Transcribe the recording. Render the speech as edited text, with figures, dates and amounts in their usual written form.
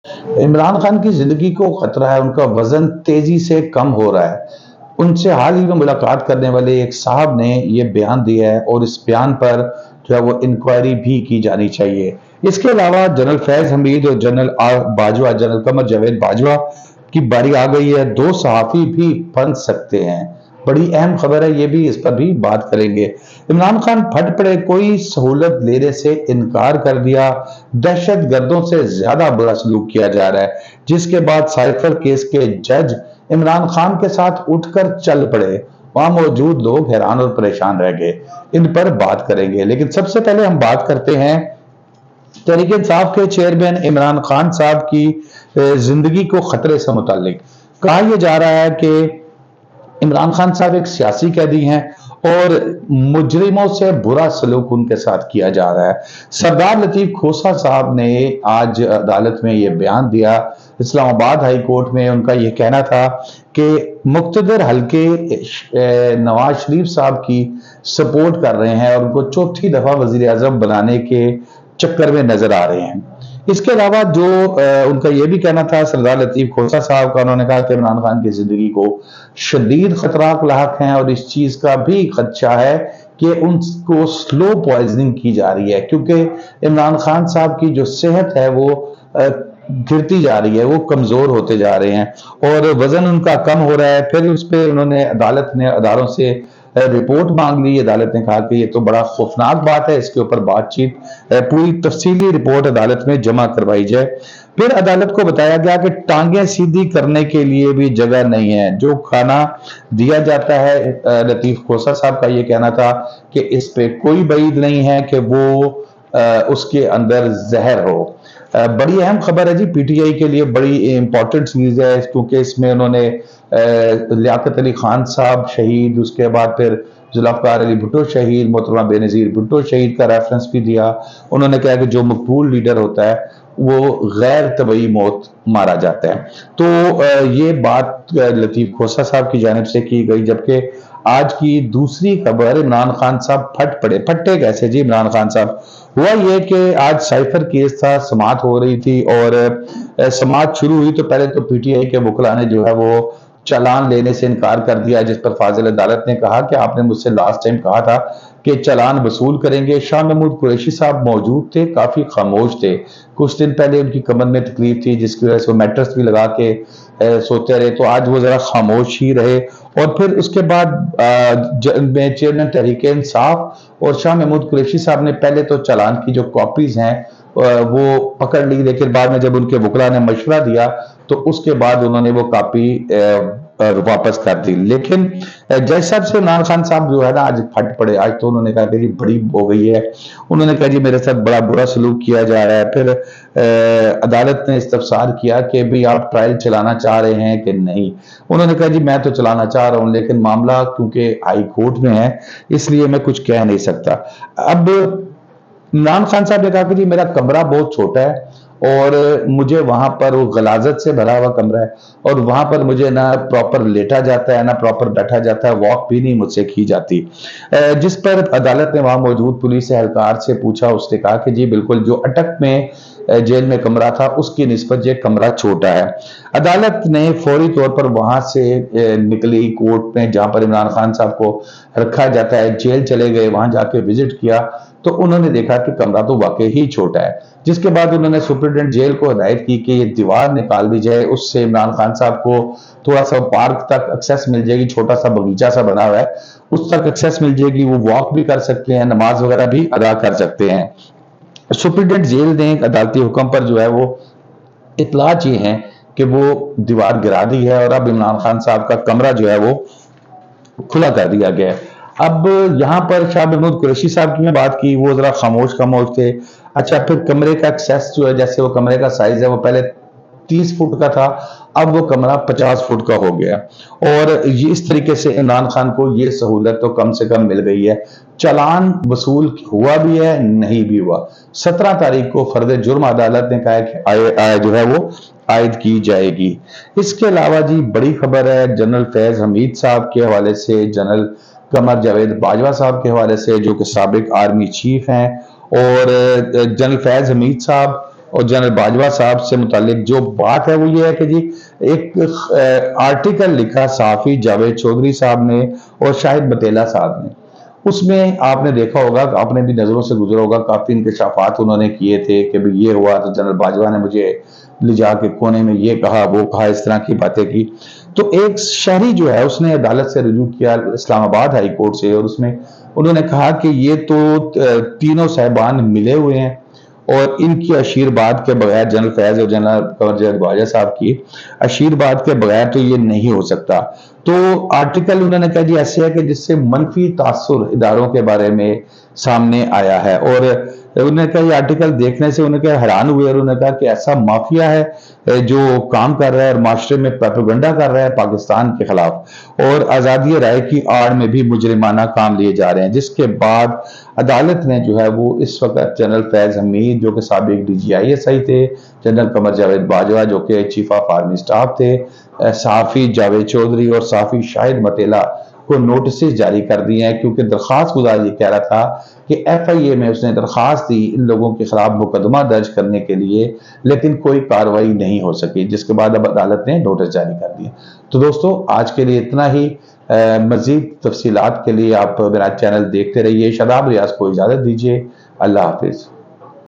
इमरान खान की जिंदगी को खतरा है, उनका वजन तेजी से कम हो रहा है। उनसे हाल ही में मुलाकात करने वाले एक साहब ने ये बयान दिया है और इस बयान पर जो है वो इंक्वायरी भी की जानी चाहिए। इसके अलावा जनरल फैज हमीद और जनरल बाजवा, जनरल कमर जावेद बाजवा की बारी आ गई है। दो सहाफी भी बन सकते हैं। बड़ी अहम खबर है, ये भी, इस पर भी बात करेंगे। इमरान खान फट पड़े, कोई सहूलत लेने से इनकार कर दिया। दहशत गर्दों से ज्यादा बुरा सलूक किया जा रहा है, जिसके बाद साइफर केस के जज इमरान खान के साथ उठकर चल पड़े। वहां मौजूद लोग हैरान और परेशान रह गए। इन पर बात करेंगे, लेकिन सबसे पहले हम बात करते हैं तहरीक इंसाफ के चेयरमैन इमरान खान साहब की जिंदगी को खतरे से मुतालिक। कहा यह जा रहा है कि इमरान खान साहब एक सियासी कैदी हैं और मुजरिमों से बुरा सलूक उनके साथ किया जा रहा है। सरदार लतीफ खोसा साहब ने आज अदालत में यह बयान दिया। इस्लामाबाद हाई कोर्ट में उनका यह कहना था कि मुक्तदर हल्के नवाज शरीफ साहब की सपोर्ट कर रहे हैं और उनको चौथी दफा वजीर आजम बनाने के चक्कर में नजर आ रहे हैं। इसके अलावा जो उनका यह भी कहना था सरदार लतीफ खोसा साहब का, उन्होंने कहा कि इमरान खान की जिंदगी को शदीद खतरात लाक हैं और इस चीज का भी खदशा है कि उनको स्लो पॉइजनिंग की जा रही है, क्योंकि इमरान खान साहब की जो सेहत है वो गिरती जा रही है, वो कमजोर होते जा रहे हैं और वजन उनका कम हो रहा है। फिर उस पर उन्होंने अदालत ने अदारों से रिपोर्ट मांग ली। अदालत ने कहा कि ये तो बड़ा खौफनाक बात है, इसके ऊपर बातचीत, पूरी तफसीली रिपोर्ट अदालत में जमा करवाई जाए। फिर अदालत को बताया गया कि टांगे सीधी करने के लिए भी जगह नहीं है। जो खाना दिया जाता है, लतीफ खोसा साहब का ये कहना था कि इस पे कोई बईद नहीं है कि वो उसके अंदर जहर हो। बड़ी अहम खबर है जी, पीटीआई के लिए बड़ी इंपॉर्टेंट चीज है, क्योंकि इसमें उन्होंने लियाकत अली खान साहब शहीद, उसके बाद फिर जुल्फ़िकार अली भुट्टो शहीद, मोहतरमा बेनज़ीर भुट्टो शहीद का रेफरेंस भी दिया। उन्होंने कहा कि जो मकबूल लीडर होता है वो गैर तबई मौत मारा जाता है। तो ये बात लतीफ खोसा साहब की जानिब से की गई। जबकि आज की दूसरी खबर, इमरान खान साहब फट पड़े। फटे कैसे जी इमरान खान साहब? हुआ ये कि आज साइफर केस था, समाअत हो रही थी और समाअत शुरू हुई तो पहले तो पीटीआई के वकला ने जो है वो चालान लेने से इनकार कर दिया, जिस पर फाजिल अदालत ने कहा कि आपने मुझसे लास्ट टाइम कहा था कि चालान वसूल करेंगे। शाह महमूद कुरैशी साहब मौजूद थे, काफी खामोश थे। कुछ दिन पहले उनकी कमर में तकलीफ थी, जिसकी वजह से वो मैट्रेस भी लगा के सोते रहे, तो आज वो जरा खामोश ही रहे। और फिर उसके बाद चेयरमैन तहरीक इंसाफ और शाह महमूद कुरैशी साहब ने पहले तो चालान की जो कॉपीज हैं वो पकड़ ली, लेकिन बाद में जब उनके वकला ने मशवरा दिया तो उसके बाद उन्होंने वो कॉपी वापस कर दी। लेकिन जज साहब से इमरान खान साहब जो है ना आज फट पड़े। आज तो उन्होंने कहा कि जी बड़ी हो गई है। उन्होंने कहा जी मेरे साथ बड़ा बुरा सलूक किया जा रहा है। फिर अदालत ने इस्तफसार किया कि भाई आप ट्रायल चलाना चाह रहे हैं कि नहीं। उन्होंने कहा जी मैं तो चलाना चाह रहा हूं, लेकिन मामला क्योंकि हाई कोर्ट में है इसलिए मैं कुछ कह नहीं सकता। अब इमरान खान साहब ने कहा कि जी मेरा कमरा बहुत छोटा है और मुझे वहां पर वो गलाजत से भरा हुआ कमरा है और वहां पर मुझे ना प्रॉपर लेटा जाता है ना प्रॉपर बैठा जाता है, वॉक भी नहीं मुझसे की जाती। जिस पर अदालत ने वहां मौजूद पुलिस एहलकार से पूछा, उसने कहा कि जी बिल्कुल जो अटक में जेल में कमरा था उसकी निस्बत ये कमरा छोटा है। अदालत ने फौरी तौर पर वहां से निकली कोर्ट में जहां पर इमरान खान साहब को रखा जाता है, जेल चले गए, वहां जाके विजिट किया तो उन्होंने देखा कि कमरा तो वाकई ही छोटा है। जिसके बाद उन्होंने सुप्रिटेंडेंट जेल को हिदायत की कि ये दीवार निकाल दी जाए, उससे इमरान खान साहब को थोड़ा सा पार्क तक एक्सेस मिल जाएगी, छोटा सा बगीचा सा बना हुआ है उस तक एक्सेस मिल जाएगी, वो वॉक भी कर सकते हैं, नमाज वगैरह भी अदा कर सकते हैं। सुप्रिटेंडेंट जेल ने अदालती हुक्म पर जो है वो इतलात ये है कि वो दीवार गिरा दी है और अब इमरान खान साहब का कमरा जो है वो खुला कर दिया गया है। अब यहां पर शाह महमूद कुरैशी साहब की मैं बात की, वो जरा खामोश खामोश थे। अच्छा, फिर कमरे का एक्सेस जो है, जैसे वो कमरे का साइज है वो पहले 30 फुट का था, अब वो कमरा 50 फुट का हो गया और ये इस तरीके से इमरान खान को ये सहूलत तो कम से कम मिल गई है। चालान वसूल हुआ भी है, नहीं भी हुआ। 17 तारीख को फर्द जुर्म अदालत ने कहा कि जो है वो आयद की जाएगी। इसके अलावा जी बड़ी खबर है जनरल फैज हमीद साहब के हवाले से, जनरल कमर जावेद बाजवा साहब के हवाले से जो कि साबिक आर्मी चीफ हैं, और जनरल फैज हमीद साहब اور جنرل باجوہ صاحب سے متعلق جو بات ہے وہ یہ ہے کہ جی ایک آرٹیکل لکھا صحافی جاوید چودھری صاحب نے اور شاہد بٹیلہ صاحب نے، اس میں آپ نے دیکھا ہوگا، آپ نے بھی نظروں سے گزرا ہوگا، کافی انکشافات انہوں نے کیے تھے کہ بھی یہ ہوا تو جنرل باجوہ نے مجھے لے جا کے کونے میں یہ کہا وہ کہا، اس طرح کی باتیں کی۔ تو ایک شہری جو ہے اس نے عدالت سے رجوع کیا اسلام آباد ہائی کورٹ سے، اور اس میں انہوں نے کہا کہ یہ تو تینوں صاحبان ملے ہوئے ہیں اور ان کی اشیرباد کے بغیر، جنرل فیض اور جنرل قمر جاوید باجوہ صاحب کی اشیرباد کے بغیر تو یہ نہیں ہو سکتا۔ تو آرٹیکل انہوں نے کہا جی ایسے ہے کہ جس سے منفی تاثر اداروں کے بارے میں سامنے آیا ہے، اور انہوں نے کہا یہ آرٹیکل دیکھنے سے انہوں نے کہا حیران ہوئے، اور انہوں نے کہا کہ ایسا مافیا ہے جو کام کر رہا ہے اور معاشرے میں پروپیگنڈا کر رہا ہے پاکستان کے خلاف، اور آزادی رائے کی آڑ میں بھی مجرمانہ کام لیے جا رہے ہیں، جس کے بعد عدالت نے جو ہے وہ اس وقت جنرل فیض حمید جو کہ سابق DGISI تھے، جنرل قمر جاوید باجوہ جو کہ چیف آف آرمی سٹاف تھے، صحافی جاوید چودھری اور صحافی شاہد بٹیلہ کو نوٹسز جاری کر دیے ہیں، کیونکہ درخواست گزار یہ کہہ رہا تھا کہ FIA میں اس نے درخواست دی ان لوگوں کے خلاف مقدمہ درج کرنے کے لیے، لیکن کوئی کارروائی نہیں ہو سکی، جس کے بعد اب عدالت نے نوٹس جاری کر دیے۔ تو دوستو آج کے لیے اتنا ہی، مزید تفصیلات کے لیے آپ میرا چینل دیکھتے رہیے۔ شاداب ریاض کو اجازت دیجیے، اللہ حافظ۔